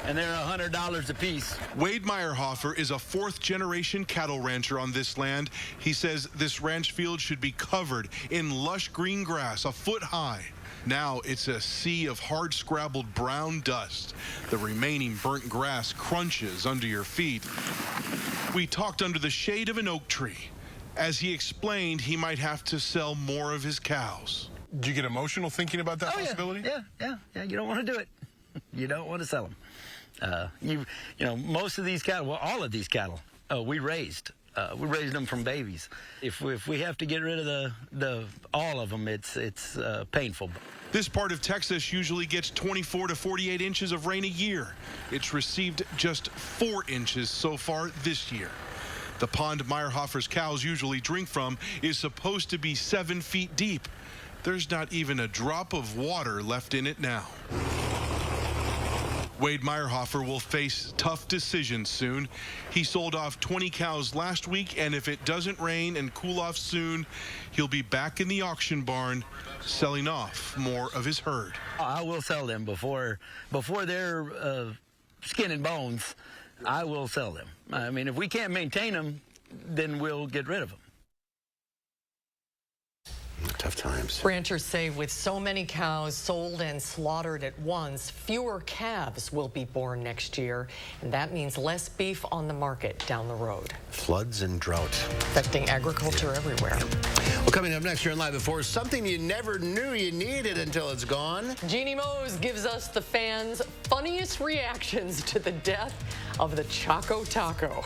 And they're $100 a piece. Wade Meyerhofer is a fourth-generation cattle rancher on this land. He says this ranch field should be covered in lush green grass a foot high. Now it's a sea of hard-scrabbled brown dust. The remaining burnt grass crunches under your feet. We talked under the shade of an oak tree. As he explained, he might have to sell more of his cows. Do you get emotional thinking about that possibility? Yeah. You don't want to do it. You don't want to sell them. You know, most of these cattle, well, all of these cattle, we raised them from babies. If we have to get rid of all of them, it's painful. This part of Texas usually gets 24 to 48 inches of rain a year. It's received just 4 inches so far this year. The pond Meyerhofer's cows usually drink from is supposed to be 7 feet deep. There's not even a drop of water left in it now. Wade Meyerhofer will face tough decisions soon. He sold off 20 cows last week, and if it doesn't rain and cool off soon, he'll be back in the auction barn selling off more of his herd. I will sell them before they're skin and bones. I will sell them. I mean, if we can't maintain them, then we'll get rid of them. Tough times. Ranchers say with so many cows sold and slaughtered at once, fewer calves will be born next year, and that means less beef on the market down the road. Floods and drought. Affecting agriculture everywhere. Well, coming up next here on Live at 4, something you never knew you needed until it's gone. Jeannie Mose gives us the fans' funniest reactions to the death of the Choco Taco.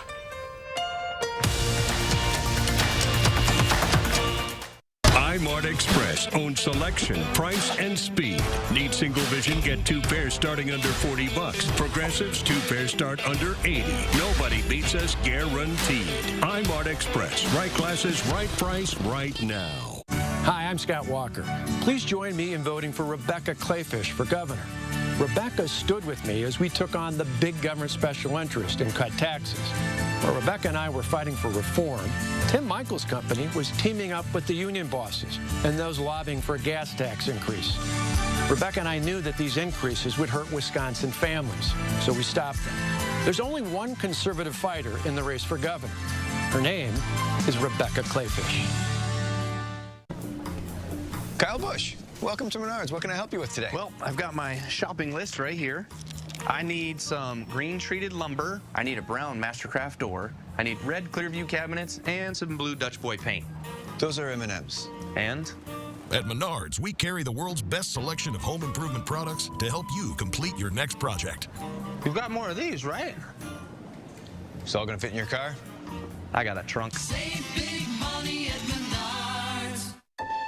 iMart Express owns selection, price, and speed. Need single vision? Get 2 pairs starting under $40. Progressives, 2 pairs start under $80. Nobody beats us, guaranteed. iMart Express. Right glasses, right price, right now. Hi, I'm Scott Walker. Please join me in voting for Rebecca Clayfish for governor. Rebecca stood with me as we took on the big government special interest and cut taxes. While Rebecca and I were fighting for reform, Tim Michael's company was teaming up with the union bosses and those lobbying for a gas tax increase. Rebecca and I knew that these increases would hurt Wisconsin families, so we stopped them. There's only one conservative fighter in the race for governor. Her name is Rebecca Clayfish. Kyle Busch, welcome to Menards. What can I help you with today? Well, I've got my shopping list right here. I need some green treated lumber. I need a brown Mastercraft door. I need red Clearview cabinets and some blue Dutch Boy paint. Those are M&Ms. And? At Menards, we carry the world's best selection of home improvement products to help you complete your next project. You've got more of these, right? It's all gonna fit in your car? I got a trunk. Save big money at Menards.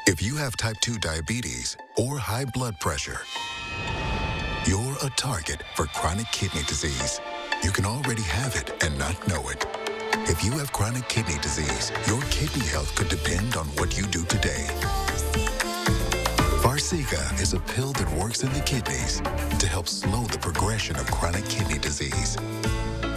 If you have type 2 diabetes or high blood pressure, you're a target for chronic kidney disease. You can already have it and not know it. If you have chronic kidney disease, your kidney health could depend on what you do today. Farxiga is a pill that works in the kidneys to help slow the progression of chronic kidney disease.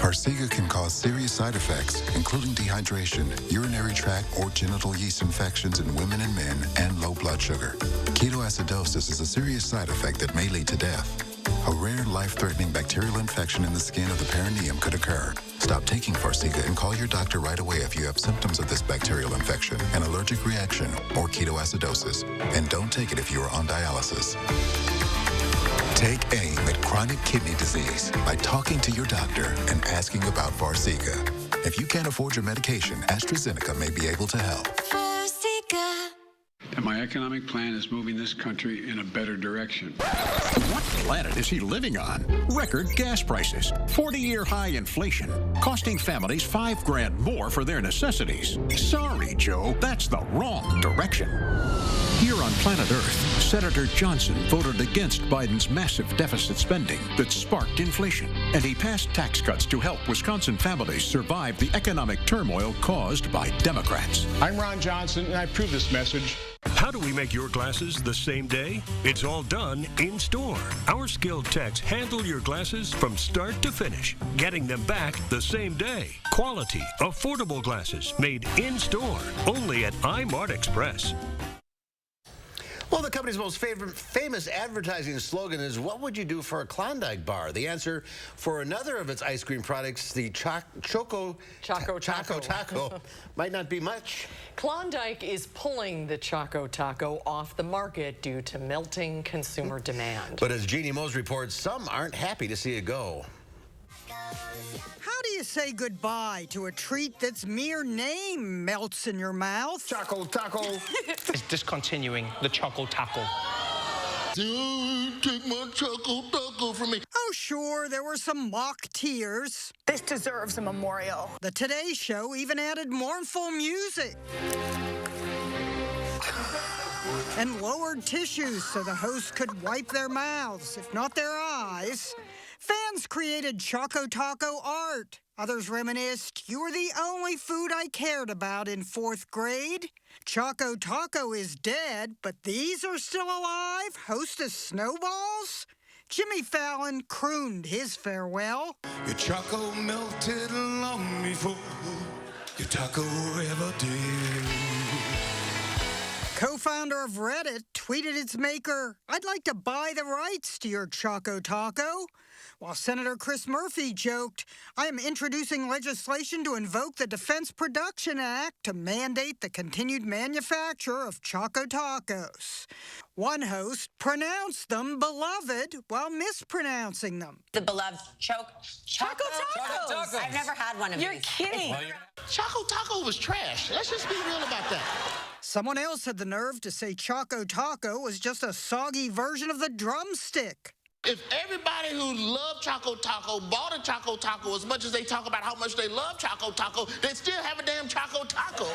Farxiga can cause serious side effects, including dehydration, urinary tract or genital yeast infections in women and men, and low blood sugar. Ketoacidosis is a serious side effect that may lead to death. A rare, life-threatening bacterial infection in the skin of the perineum could occur. Stop taking Farxiga and call your doctor right away if you have symptoms of this bacterial infection, an allergic reaction, or ketoacidosis. And don't take it if you are on dialysis. Take aim at chronic kidney disease by talking to your doctor and asking about Farxiga. If you can't afford your medication, AstraZeneca may be able to help. Farxiga. Am My economic plan is moving this country in a better direction. What planet is he living on? Record gas prices, 40-year high inflation, costing families $5 grand more for their necessities. Sorry, Joe, that's the wrong direction. Here on planet Earth, Senator Johnson voted against Biden's massive deficit spending that sparked inflation, and he passed tax cuts to help Wisconsin families survive the economic turmoil caused by Democrats. I'm Ron Johnson, and I approve this message. How do we make your glasses the same day? It's all done in store. Our skilled techs handle your glasses from start to finish, getting them back the same day. Quality, affordable glasses made in store, only at iMart Express. Well, the company's most famous advertising slogan is, "What would you do for a Klondike bar?" The answer for another of its ice cream products, the Choco Taco, might not be much. Klondike is pulling the Choco Taco off the market due to melting consumer demand. But as Jeannie Mose reports, some aren't happy to see it go. How do you say goodbye to a treat that's mere name melts in your mouth? Choco Taco. It's discontinuing the Choco Taco. Don't take my Choco Taco from me. Oh, sure, there were some mock tears. This deserves a memorial. The Today Show even added mournful music. And lowered tissues so the hosts could wipe their mouths, if not their eyes. Fans created Choco Taco art. Others reminisced, "You were the only food I cared about in 4th grade. Choco Taco is dead, but these are still alive. Hostess Snowballs?" Jimmy Fallon crooned his farewell. Your Choco melted long before your taco ever did. Co-founder of Reddit tweeted its maker, "I'd like to buy the rights to your Choco Taco." While Senator Chris Murphy joked, "I am introducing legislation to invoke the Defense Production Act to mandate the continued manufacture of Choco Tacos." One host pronounced them beloved while mispronouncing them. The beloved Choco Tacos. I've never had one of these. You're kidding. Choco Taco was trash. Let's just be real about that. Someone else had the nerve to say Choco Taco was just a soggy version of the drumstick. If everybody who loved Choco Taco bought a Choco Taco as much as they talk about how much they love Choco Taco, they'd still have a damn Choco Taco.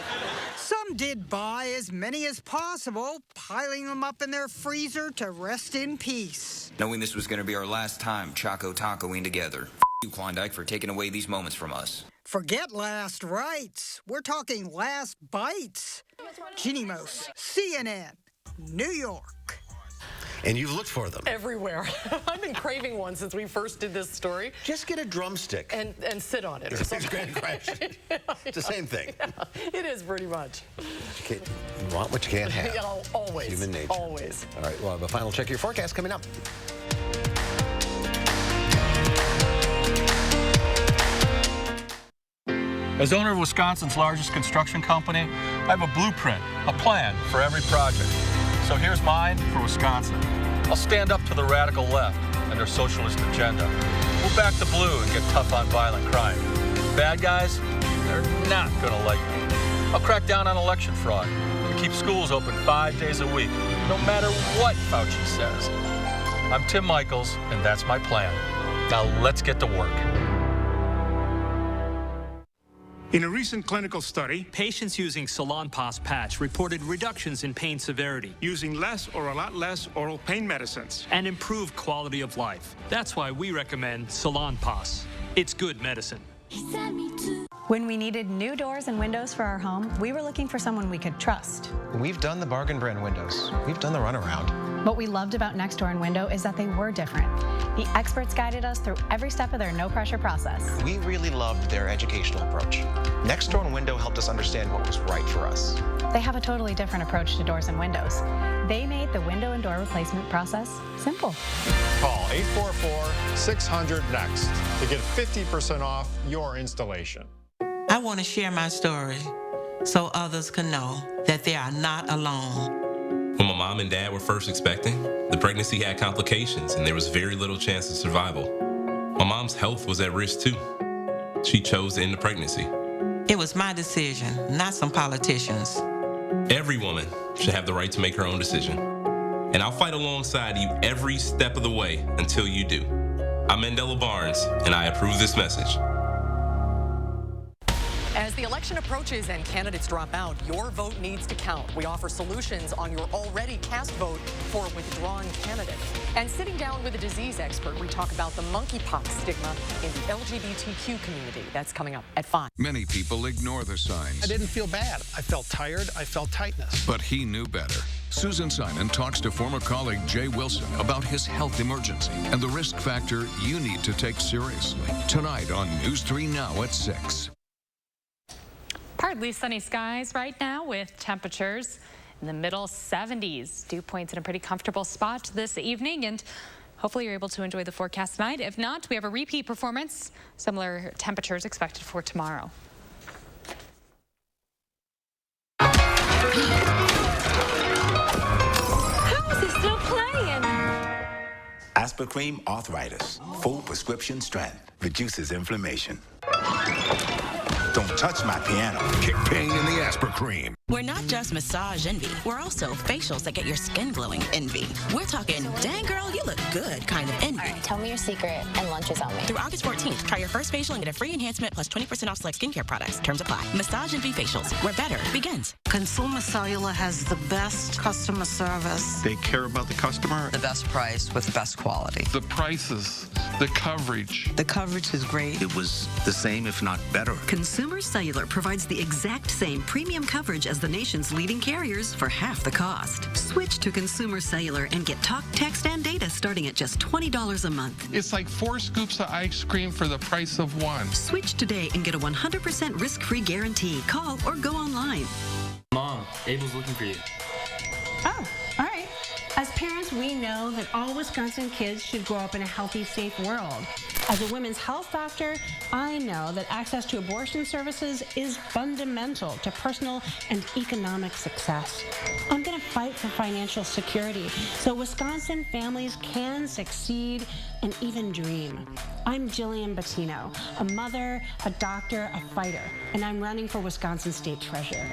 Some did buy as many as possible, piling them up in their freezer to rest in peace. Knowing this was going to be our last time Choco Tacoing together. You, Klondike, for taking away these moments from us. Forget last rites. We're talking last bites. Jeannie Mose, CNN, New York. And you've looked for them. Everywhere. I've been craving one since we first did this story. Just get a drumstick. And sit on it. Or something. It's the same thing. Yeah, it is pretty much. You want what you can't have. Always. Human nature. Always. All right, we'll have a final check of your forecast coming up. As owner of Wisconsin's largest construction company, I have a blueprint, a plan for every project. So here's mine for Wisconsin. I'll stand up to the radical left and their socialist agenda. We'll back the blue and get tough on violent crime. Bad guys, they're not gonna like me. I'll crack down on election fraud and keep schools open 5 days a week, no matter what Fauci says. I'm Tim Michaels, and that's my plan. Now let's get to work. In a recent clinical study, patients using Salonpas patch reported reductions in pain severity, using less or a lot less oral pain medicines, and improved quality of life. That's why we recommend Salonpas. It's good medicine. When we needed new doors and windows for our home, we were looking for someone we could trust. We've done the bargain brand windows. We've done the runaround. What we loved about Next Door and Window is that they were different. The experts guided us through every step of their no-pressure process. We really loved their educational approach. Next Door and Window helped us understand what was right for us. They have a totally different approach to doors and windows. They made the window and door replacement process simple. Call 844-600-NEXT to get 50% off your installation. I want to share my story so others can know that they are not alone. When my mom and dad were first expecting, the pregnancy had complications and there was very little chance of survival. My mom's health was at risk too. She chose to end the pregnancy. It was my decision, not some politicians. Every woman should have the right to make her own decision. And I'll fight alongside you every step of the way until you do. I'm Mandela Barnes, and I approve this message. As the election approaches and candidates drop out, your vote needs to count. We offer solutions on your already cast vote for a withdrawn candidate. And sitting down with a disease expert, we talk about the monkeypox stigma in the LGBTQ community. That's coming up at 5. Many people ignore the signs. I didn't feel bad. I felt tired. I felt tightness. But he knew better. Susan Simon talks to former colleague Jay Wilson about his health emergency and the risk factor you need to take seriously. Tonight on News 3 Now at 6. Partly sunny skies right now with temperatures in the middle 70s. Dew points in a pretty comfortable spot this evening, and hopefully you're able to enjoy the forecast tonight. If not, we have a repeat performance. Similar temperatures expected for tomorrow. How is he still playing? Aspirin arthritis, full prescription strength, reduces inflammation. Don't touch my piano. Kick pain in the Aspirin. We're not just massage envy. We're also facials that get your skin glowing envy. We're talking, dang girl, you look good kind of envy. All right, tell me your secret and lunch is on me. Through August 14th, try your first facial and get a free enhancement plus 20% off select skincare products. Terms apply. Massage envy facials, where better begins. Consumer Cellular has the best customer service. They care about the customer. The best price with the best quality. The prices, the coverage. The coverage is great. It was the same, if not better. Consumer Cellular provides the exact same premium coverage as the nation's leading carriers for half the cost. Switch to Consumer Cellular and get talk, text, and data starting at just $20 a month. It's like 4 scoops of ice cream for the price of 1. Switch today and get a 100% risk-free guarantee. Call or go online. Mom, Abel's looking for you. Oh, all right. As parents, we know that all Wisconsin kids should grow up in a healthy, safe world. As a women's health doctor, I know that access to abortion services is fundamental to personal and economic success. I'm going to fight for financial security so Wisconsin families can succeed and even dream. I'm Jillian Bettino, a mother, a doctor, a fighter, and I'm running for Wisconsin State Treasurer.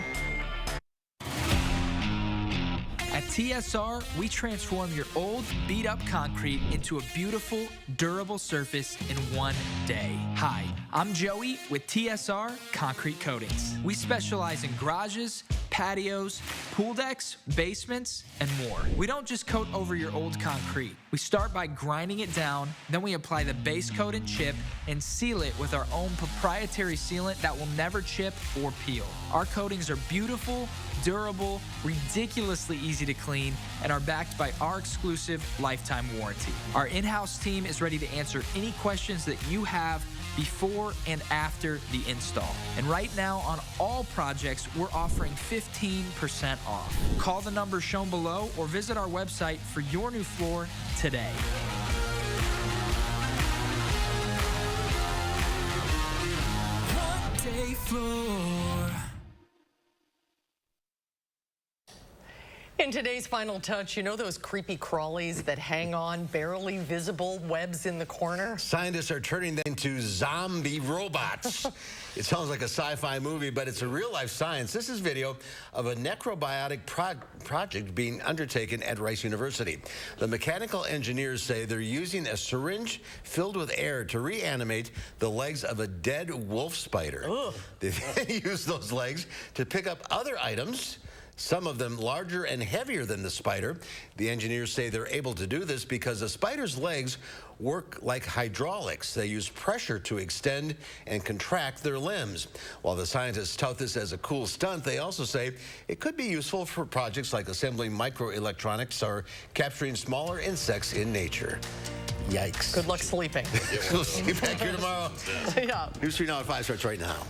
At TSR, we transform your old, beat-up concrete into a beautiful, durable surface in one day. Hi, I'm Joey with TSR Concrete Coatings. We specialize in garages, patios, pool decks, basements, and more. We don't just coat over your old concrete. We start by grinding it down, then we apply the base coat and chip and seal it with our own proprietary sealant that will never chip or peel. Our coatings are beautiful, durable, ridiculously easy to clean, and are backed by our exclusive lifetime warranty. Our in-house team is ready to answer any questions that you have before and after the install. And right now on all projects, we're offering 15% off. Call the number shown below or visit our website for your new floor today. One day floor. In today's Final Touch, you know those creepy crawlies that hang on barely visible webs in the corner? Scientists are turning them into zombie robots. It sounds like a sci-fi movie, but it's a real-life science. This is video of a necrobiotic project being undertaken at Rice University. The mechanical engineers say they're using a syringe filled with air to reanimate the legs of a dead wolf spider. Ugh. They then use those legs to pick up other items, some of them larger and heavier than the spider. The engineers say they're able to do this because the spider's legs work like hydraulics. They use pressure to extend and contract their limbs. While the scientists tout this as a cool stunt, they also say it could be useful for projects like assembling microelectronics or capturing smaller insects in nature. Yikes. Good luck sleeping. We'll see you back here tomorrow. Yeah. News 3 Now at 5 starts right now.